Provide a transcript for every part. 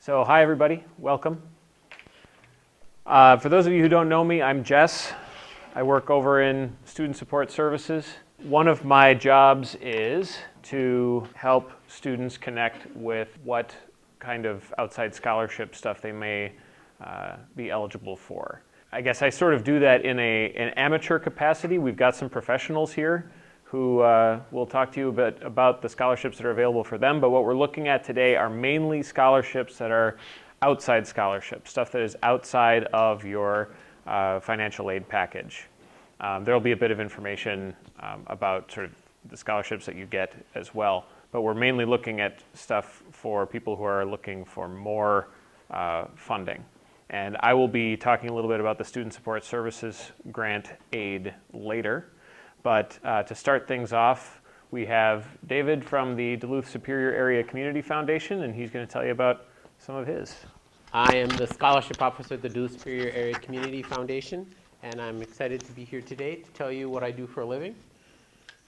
So hi everybody, welcome. For those of you who don't know me, I'm Jess. I work over in Student Support Services. One of my jobs is to help students connect with what kind of outside scholarship stuff they may be eligible for. I guess I sort of do that in an amateur capacity. We've got some professionals here who will talk to you a bit about the scholarships that are available for them, but what we're looking at today are mainly scholarships that are outside scholarships, stuff that is outside of your financial aid package. There will be a bit of information about sort of the scholarships that you get as well, but we're mainly looking at stuff for people who are looking for more funding. And I will be talking a little bit about the Student Support Services grant aid later. But to start things off, we have David from the Duluth Superior Area Community Foundation, and he's going to tell you about some of his. I am the Scholarship Officer at the Duluth Superior Area Community Foundation, and I'm excited to be here today to tell you what I do for a living.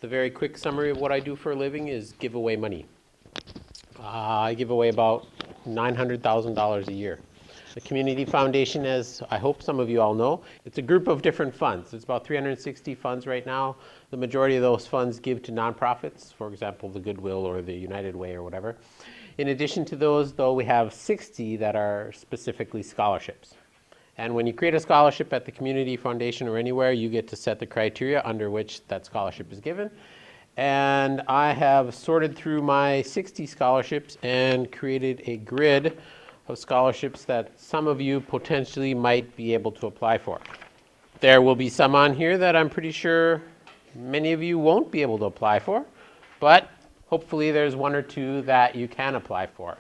The very quick summary of what I do for a living is give away money. I give away about $900,000 a year. The Community Foundation, as I hope some of you all know, it's a group of different funds. It's about 360 funds right now. The majority of those funds give to nonprofits, for example, the Goodwill or the United Way or whatever. In addition to those, though, we have 60 that are specifically scholarships. And when you create a scholarship at the Community Foundation or anywhere, you get to set the criteria under which that scholarship is given. And I have sorted through my 60 scholarships and created a grid of scholarships that some of you potentially might be able to apply for. There will be some on here that I'm pretty sure many of you won't be able to apply for, but hopefully there's one or two that you can apply for.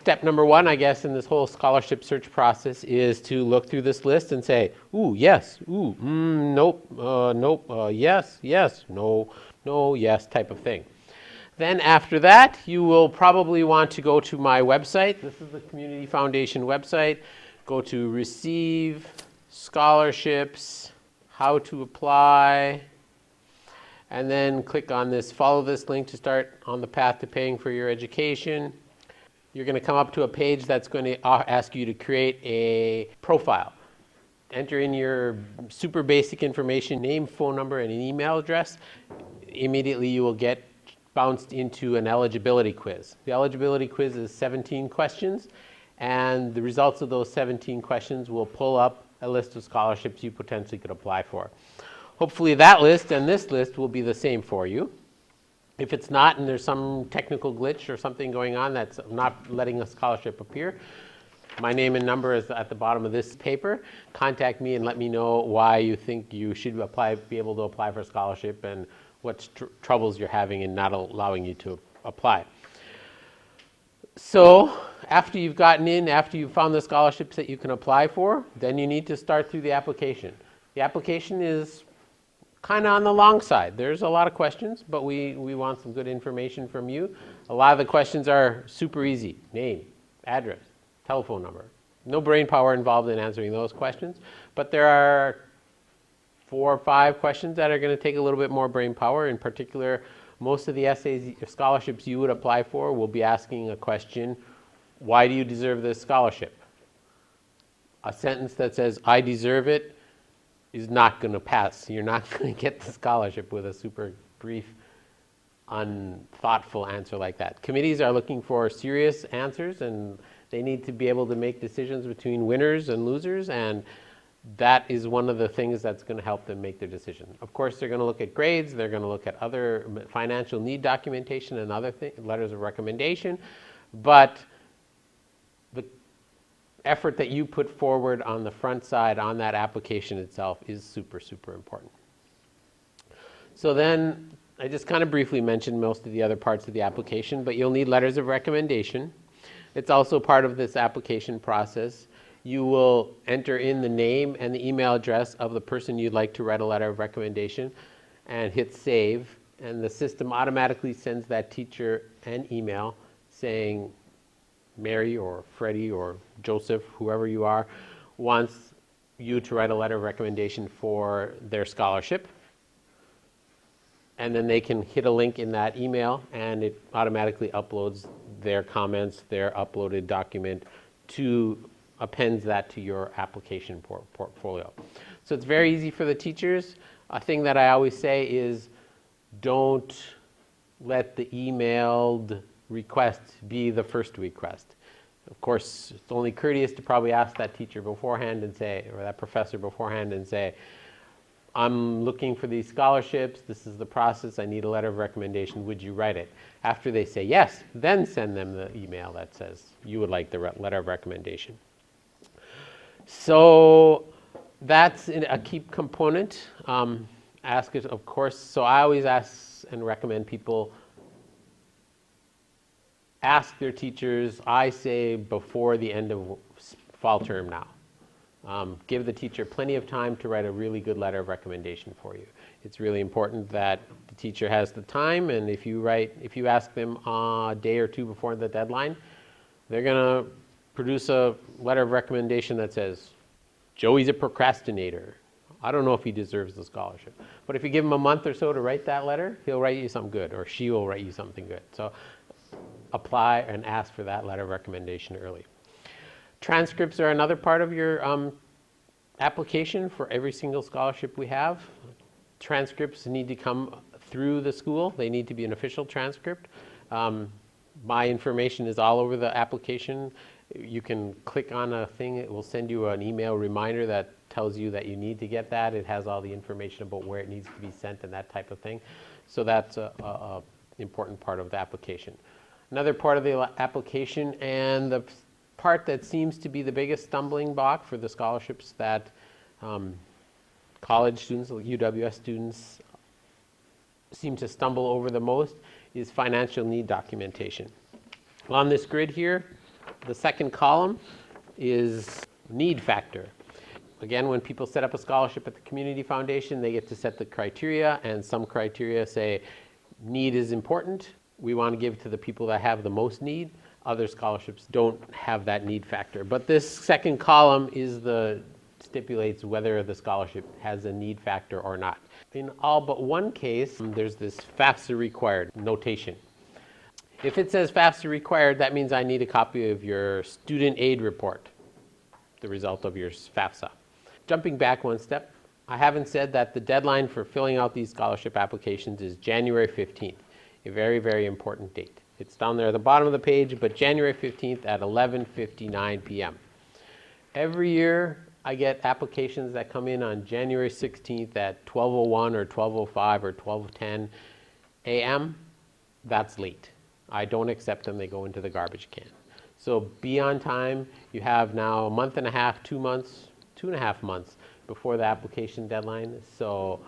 Step number one, I guess, in this whole scholarship search process is to look through this list and say, ooh, yes, ooh, nope, nope, yes, yes, no, no, yes, type of thing. Then after that, you will probably want to go to my website. This is the Community Foundation website. Go to Receive, Scholarships, How to Apply, and then click on this, follow this link to start on the path to paying for your education. You're going to come up to a page that's going to ask you to create a profile. Enter in your super basic information, name, phone number, and an email address. Immediately you will get bounced into an eligibility quiz. The eligibility quiz is 17 questions, and the results of those 17 questions will pull up a list of scholarships you potentially could apply for. Hopefully that list and this list will be the same for you. If it's not and there's some technical glitch or something going on that's not letting a scholarship appear, my name and number is at the bottom of this paper. Contact me and let me know why you think you should be able to apply for a scholarship and what troubles you're having in not allowing you to apply. So after you've gotten in, after you've found the scholarships that you can apply for, then you need to start through the application. The application is kind of on the long side. There's a lot of questions, but we want some good information from you. A lot of the questions are super easy. Name, address, telephone number. No brain power involved in answering those questions, but there are 4 or 5 questions that are going to take a little bit more brain power. In particular, most of the essays, scholarships you would apply for will be asking a question, why do you deserve this scholarship? A sentence that says, I deserve it, is not going to pass. You're not going to get the scholarship with a super brief, unthoughtful answer like that. Committees are looking for serious answers, and they need to be able to make decisions between winners and losers, and that is one of the things that's going to help them make their decision. Of course, they're going to look at grades, they're going to look at other financial need documentation and other letters of recommendation, but the effort that you put forward on the front side on that application itself is super, super important. So then, I just kind of briefly mentioned most of the other parts of the application, but you'll need letters of recommendation. It's also part of this application process. You will enter in the name and the email address of the person you'd like to write a letter of recommendation and hit save, and the system automatically sends that teacher an email saying Mary or Freddie or Joseph, whoever you are, wants you to write a letter of recommendation for their scholarship. And then they can hit a link in that email and it automatically uploads their comments, their uploaded document appends that to your application portfolio. So it's very easy for the teachers. A thing that I always say is don't let the emailed request be the first request. Of course, it's only courteous to probably ask that teacher beforehand and say, or that professor beforehand and say, I'm looking for these scholarships, this is the process, I need a letter of recommendation, would you write it? After they say yes, then send them the email that says you would like the letter of recommendation. So that's a key component. Ask it, of course. So I always ask and recommend people ask their teachers, I say before the end of fall term now. Give the teacher plenty of time to write a really good letter of recommendation for you. It's really important that the teacher has the time, and if you ask them a day or two before the deadline, they're going to produce a letter of recommendation that says, Joey's a procrastinator. I don't know if he deserves the scholarship. But if you give him a month or so to write that letter, he'll write you something good, or she will write you something good. So apply and ask for that letter of recommendation early. Transcripts are another part of your application for every single scholarship we have. Transcripts need to come through the school. They need to be an official transcript. My information is all over the application. You can click on a thing. It will send you an email reminder that tells you that you need to get that. It has all the information about where it needs to be sent and that type of thing. So that's an important part of the application. Another part of the application, and the part that seems to be the biggest stumbling block for the scholarships that college students, like UWS students, seem to stumble over the most, is financial need documentation. On this grid here, the second column is need factor. Again, when people set up a scholarship at the Community Foundation, they get to set the criteria, and some criteria say need is important. We want to give to the people that have the most need. Other scholarships don't have that need factor. But this second column stipulates whether the scholarship has a need factor or not. In all but one case, there's this FAFSA required notation. If it says FAFSA required, that means I need a copy of your student aid report, the result of your FAFSA. Jumping back one step, I haven't said that the deadline for filling out these scholarship applications is January 15th, a very, very important date. It's down there at the bottom of the page, but January 15th at 11:59 p.m. Every year, I get applications that come in on January 16th at 12:01 or 12:05 or 12:10 a.m. That's late. I don't accept them. They go into the garbage can. So be on time. You have now a month and a half, 2 months, 2.5 months before the application deadline. So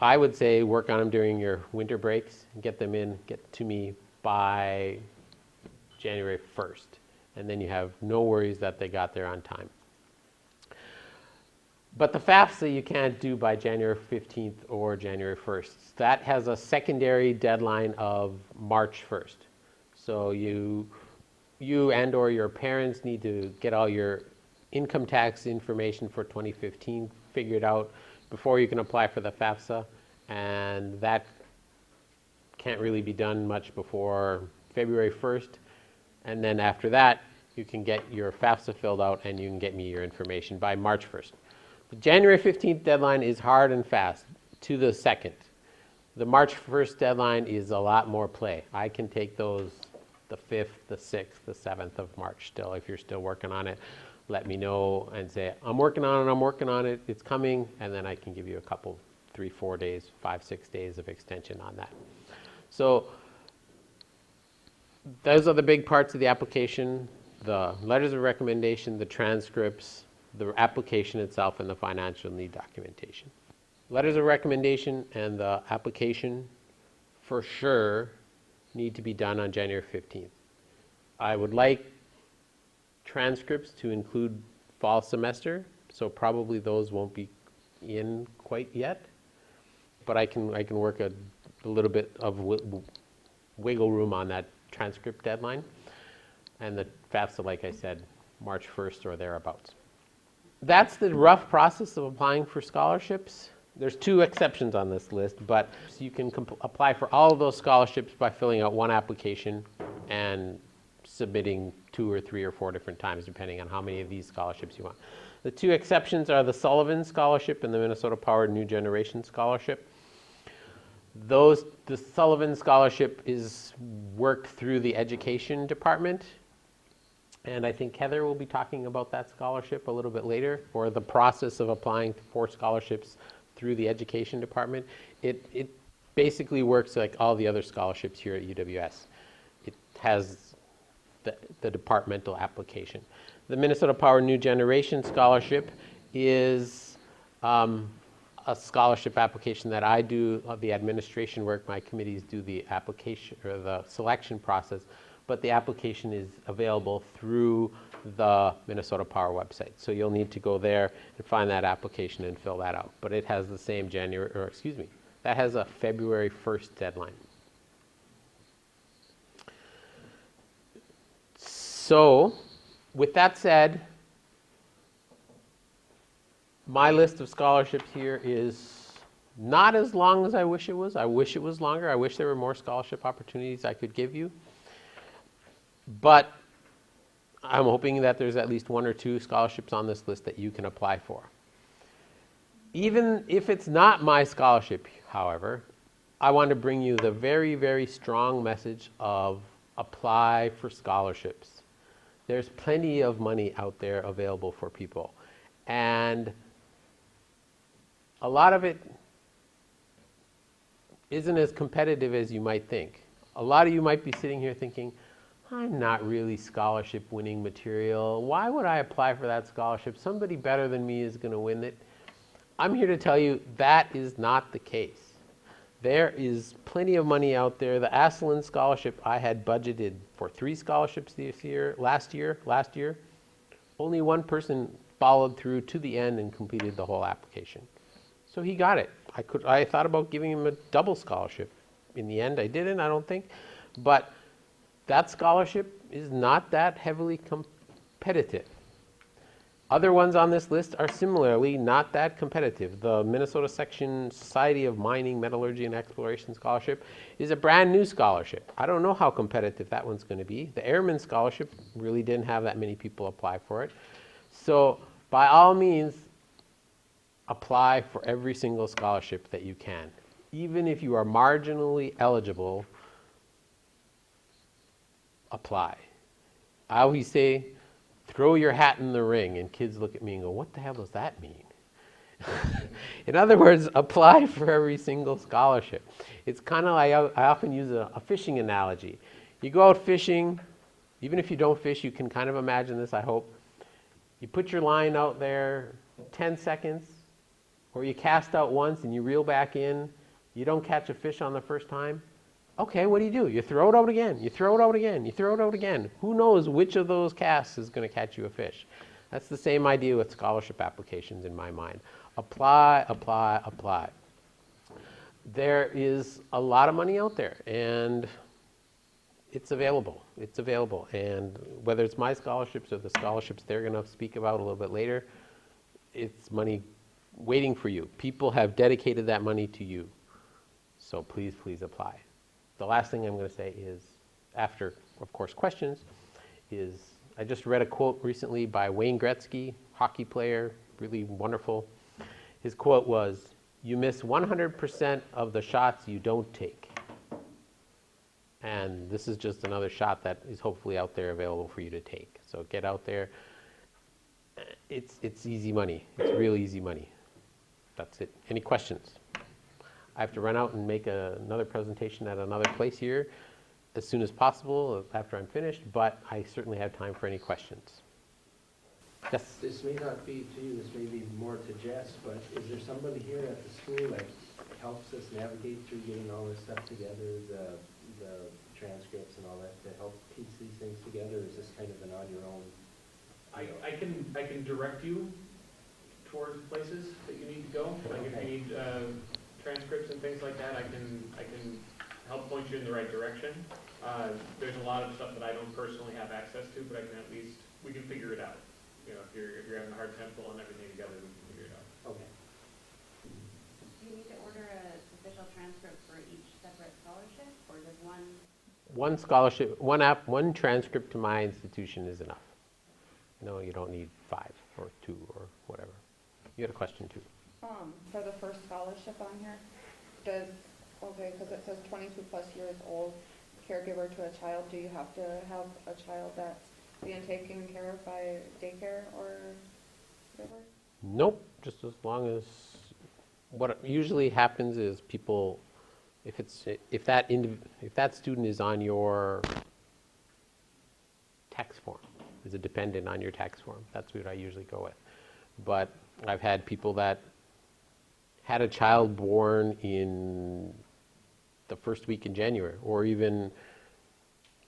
I would say work on them during your winter breaks and get them in, get to me by January 1st. And then you have no worries that they got there on time. But the FAFSA you can't do by January 15th or January 1st. That has a secondary deadline of March 1st. So you and or your parents need to get all your income tax information for 2015 figured out before you can apply for the FAFSA, and that can't really be done much before February 1st. And then after that, you can get your FAFSA filled out and you can get me your information by March 1st. The January 15th deadline is hard and fast to the 2nd. The March 1st deadline is a lot more play. I can take those the 5th, the 6th, the 7th of March still. If you're still working on it, let me know and say, I'm working on it, it's coming, and then I can give you a couple, 3-4 days, 5-6 days of extension on that. So those are the big parts of the application: the letters of recommendation, the transcripts, the application itself, and the financial need documentation. Letters of recommendation and the application for sure need to be done on January 15th. I would like transcripts to include fall semester, so probably those won't be in quite yet, but I can work a little bit of wiggle room on that transcript deadline, and the FAFSA, like I said, March 1st or thereabouts. That's the rough process of applying for scholarships. There's 2 exceptions on this list, but you can apply for all of those scholarships by filling out one application and submitting 2 or 3 or 4 different times, depending on how many of these scholarships you want. The 2 exceptions are the Sullivan Scholarship and the Minnesota Power New Generation Scholarship. The Sullivan Scholarship is worked through the education department, and I think Heather will be talking about that scholarship a little bit later, or the process of applying for scholarships through the education department. It basically works like all the other scholarships here at UWS. It has the departmental application. The Minnesota Power New Generation Scholarship is a scholarship application that I do the administration work. My committees do the application or the selection process, but the application is available through the Minnesota Power website. So you'll need to go there and find that application and fill that out. But it has the same that has a February 1st deadline. So, with that said, my list of scholarships here is not as long as I wish it was. I wish it was longer. I wish there were more scholarship opportunities I could give you. But I'm hoping that there's at least 1 or 2 scholarships on this list that you can apply for. Even if it's not my scholarship, however, I want to bring you the very, very strong message of apply for scholarships. There's plenty of money out there available for people. And a lot of it isn't as competitive as you might think. A lot of you might be sitting here thinking, I'm not really scholarship winning material. Why would I apply for that scholarship? Somebody better than me is going to win it. I'm here to tell you that is not the case. There is plenty of money out there. The Asselin Scholarship, I had budgeted for 3 scholarships last year. Only 1 person followed through to the end and completed the whole application. So he got it. I thought about giving him a double scholarship. In the end, I didn't, I don't think. But that scholarship is not that heavily competitive. Other ones on this list are similarly not that competitive. The Minnesota Section Society of Mining, Metallurgy, and Exploration Scholarship is a brand new scholarship. I don't know how competitive that one's going to be. The Airman Scholarship really didn't have that many people apply for it. So by all means, apply for every single scholarship that you can. Even if you are marginally eligible, apply. I always say, throw your hat in the ring, and kids look at me and go, what the hell does that mean? In other words, apply for every single scholarship. It's kind of like, I often use a fishing analogy. You go out fishing, even if you don't fish, you can kind of imagine this, I hope. You put your line out there 10 seconds, or you cast out once and you reel back in. You don't catch a fish on the first time. Okay, what do? You throw it out again. You throw it out again. You throw it out again. Who knows which of those casts is going to catch you a fish? That's the same idea with scholarship applications in my mind. Apply, apply, apply. There is a lot of money out there, and it's available. It's available. And whether it's my scholarships or the scholarships they're going to speak about a little bit later, it's money waiting for you. People have dedicated that money to you. So please, please apply. The last thing I'm going to say is, after, of course, questions, is I just read a quote recently by Wayne Gretzky, hockey player, really wonderful. His quote was, "You miss 100% of the shots you don't take." And this is just another shot that is hopefully out there available for you to take. So get out there. It's easy money. It's real easy money. That's it. Any questions? I have to run out and make another presentation at another place here as soon as possible after I'm finished, but I certainly have time for any questions. Yes? This may not be to you, this may be more to Jess, but is there somebody here at the school that helps us navigate through getting all this stuff together, the transcripts and all that, to help piece these things together, or is this kind of an on your own? I can direct you towards places that you need to go. Like if you need transcripts and things like that, I can help point you in the right direction. There's a lot of stuff that I don't personally have access to, but we can figure it out. You know, if you're having a hard time pulling everything together, we can figure it out. Okay. Do you need to order an official transcript for each separate scholarship, or does one One scholarship, one transcript to my institution is enough. No, you don't need 5 or 2 or whatever. You had a question too. For the first scholarship on here, because it says 22 plus years old, caregiver to a child, do you have to have a child that's being taken care of by daycare or whatever? Nope, just as long as, what usually happens is people, if that student is on your tax form, is a dependent on your tax form, that's what I usually go with. But I've had people that had a child born in the first week in January, or even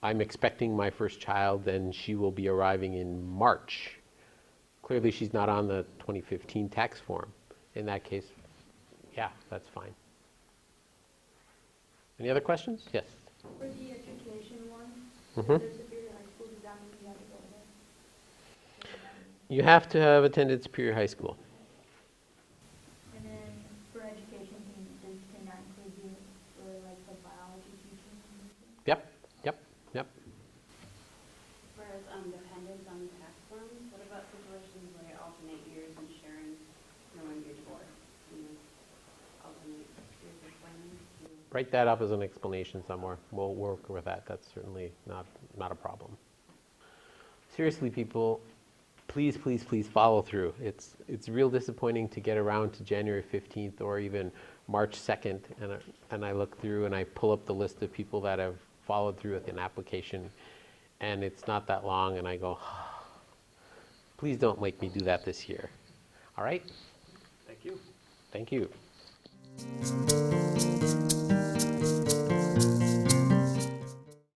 I'm expecting my first child and she will be arriving in March. Clearly she's not on the 2015 tax form. In that case, yeah, that's fine. Any other questions? Yes. For the education one, Mhm. if there's Superior High School, does that mean you have to go there? You have to have attended Superior High School. And then for education, can that include you for like the biology teaching? Yep, yep, yep. Whereas dependents on tax forms, what about situations where you alternate years and sharing, when you're divorced? Alternate years of employment? Write that up as an explanation somewhere. We'll work with that. That's certainly not a problem. Seriously, people, please, please, please follow through. It's real disappointing to get around to January 15th or even March 2nd, and I look through and I pull up the list of people that have followed through with an application, and it's not that long, and I go, please don't make me do that this year. All right? Thank you. Thank you.